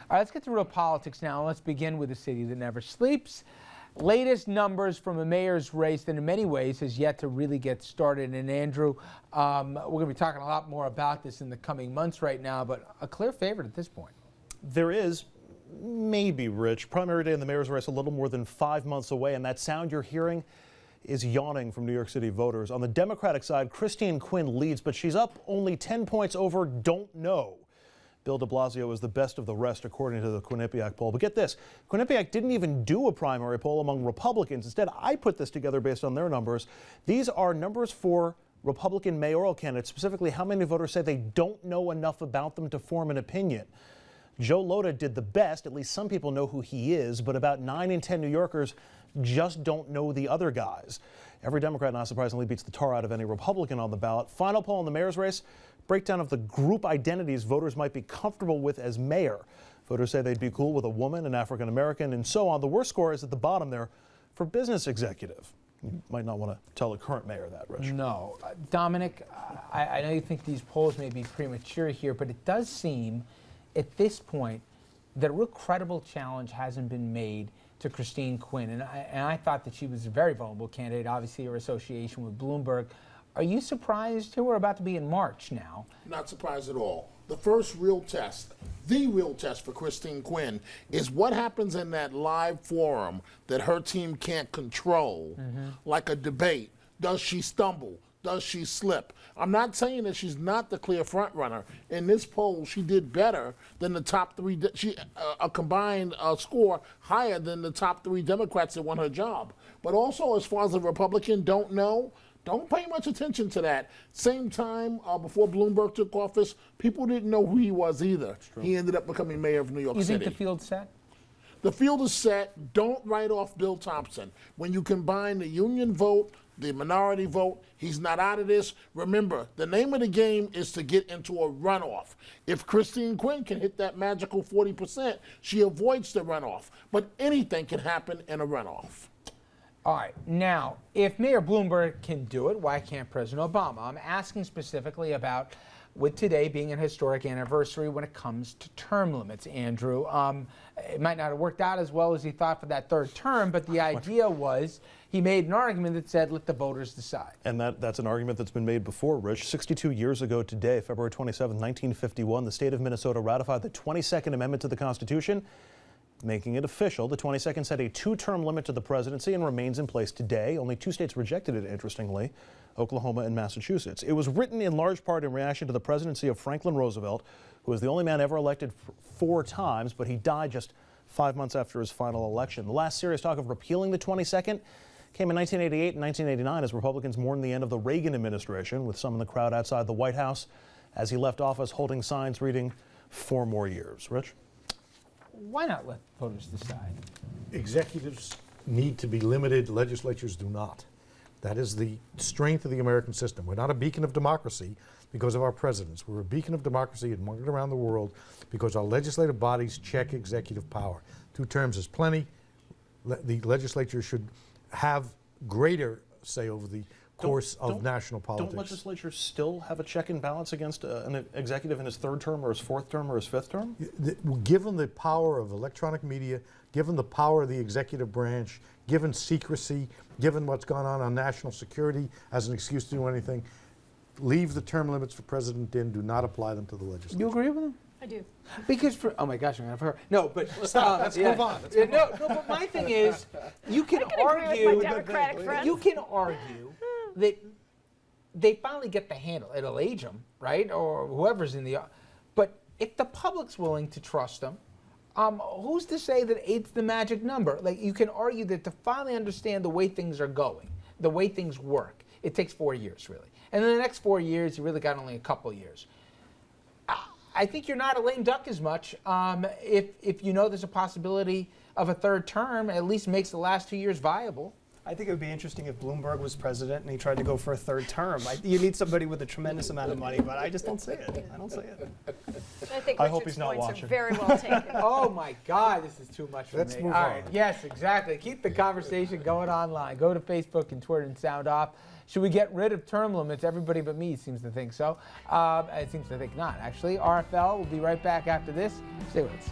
All right, let's get to real politics now. Let's begin with the city that never sleeps. Latest numbers from a mayor's race that in many ways has yet to really get started. And Andrew, we're going to be talking a lot more about this in the coming months right now, but a clear favorite at this point. There is, maybe, Rich. Primary day in the mayor's race a little more than 5 months away, and that sound you're hearing is yawning from New York City voters. On the Democratic side, Christine Quinn leads, but she's up only 10 points over don't know. Bill de Blasio is the best of the rest, according to the Quinnipiac poll. But get this, Quinnipiac didn't even do a primary poll among Republicans. Instead, I put this together based on their numbers. These are numbers for Republican mayoral candidates, specifically how many voters say they don't know enough about them to form an opinion. Joe Lhota did the best. At least some people know who he is, but about 9 in 10 New Yorkers just don't know the other guys. Every Democrat, not surprisingly, beats the tar out of any Republican on the ballot. Final poll in the mayor's race, breakdown of the group identities voters might be comfortable with as mayor. Voters say they'd be cool with a woman, an African American, and so on. The worst score is at the bottom there for business executive. You might not want to tell the current mayor that, Rich. No. Dominic, I know you think these polls may be premature here, but it does seem at this point that a real credible challenge hasn't been made to Christine Quinn. And I thought that she was a very vulnerable candidate, obviously her association with Bloomberg. Are you surprised too? We're about to be in March now. Not surprised at all. The first real test, the real test for Christine Quinn is what happens in that live forum that her team can't control, like a debate. Does she stumble? Does she slip? I'm not saying that she's not the clear front runner. In this poll, she did better than the top three. She a combined score higher than the top 3 Democrats that won her job. But also, as far as the Republican don't know, don't pay much attention to that. Same time, before Bloomberg took office, people didn't know who he was either. He ended up becoming mayor of New York City. You think the field's set? The field is set. Don't write off Bill Thompson. When you combine the union vote, the minority vote, he's not out of this. Remember, the name of the game is to get into a runoff. If Christine Quinn can hit that magical 40%, she avoids the runoff. But anything can happen in a runoff. All right. Now, if Mayor Bloomberg can do it, why can't President Obama? I'm asking specifically about, with today being an historic anniversary when it comes to term limits, Andrew. It might not have worked out as well as he thought for that third term, but the idea was he made an argument that said, let the voters decide. And that's an argument that's been made before, Rich. 62 years ago today, February 27, 1951, the state of Minnesota ratified the 22nd Amendment to the Constitution, making it official. The 22nd set a 2-term limit to the presidency and remains in place today. Only 2 states rejected it, interestingly, Oklahoma and Massachusetts. It was written in large part in reaction to the presidency of Franklin Roosevelt, who was the only man ever elected 4 times, but he died just 5 months after his final election. The last serious talk of repealing the 22nd came in 1988 and 1989 as Republicans mourned the end of the Reagan administration, with some in the crowd outside the White House as he left office holding signs reading 4 more years. Rich? Why not let voters decide? Executives need to be limited, legislatures do not. That is the strength of the American system. We're not a beacon of democracy because of our presidents. We're a beacon of democracy admired around the world because our legislative bodies check executive power. 2 terms is plenty. The legislature should have greater say over the course of national politics. Don't legislatures still have a check and balance against an executive in his 3rd term or his 4th term or his 5th term? Given the power of electronic media, given the power of the executive branch, given secrecy, given what's gone on national security as an excuse to do anything, leave the term limits for president in, do not apply them to the legislature. You agree with him? I do. Because for, oh my gosh, I'm going to have her. No, but stop. Let's move on. No, but my thing is, you can argue. You can argue that they finally get the handle. It'll age them, right? Or whoever's in the. But if the public's willing to trust them, who's to say that 8's the magic number? Like, you can argue that to finally understand the way things are going, the way things work, it takes 4 years, really. And in the next 4 years, you really got only a couple years. I think you're not a lame duck as much if you know there's a possibility of a 3rd term, at least makes the last 2 years viable. I think it would be interesting if Bloomberg was president and he tried to go for a 3rd term. You need somebody with a tremendous amount of money, but I just don't see it. I don't see it. I hope he's not watching. Are very well taken. Oh my God, this is too much for Let's me. move All on. right, yes, exactly. Keep the conversation going online. Go to Facebook and Twitter and sound off. Should we get rid of term limits? Everybody but me seems to think so. It seems to think not, actually. RFL will be right back after this. Stay with us.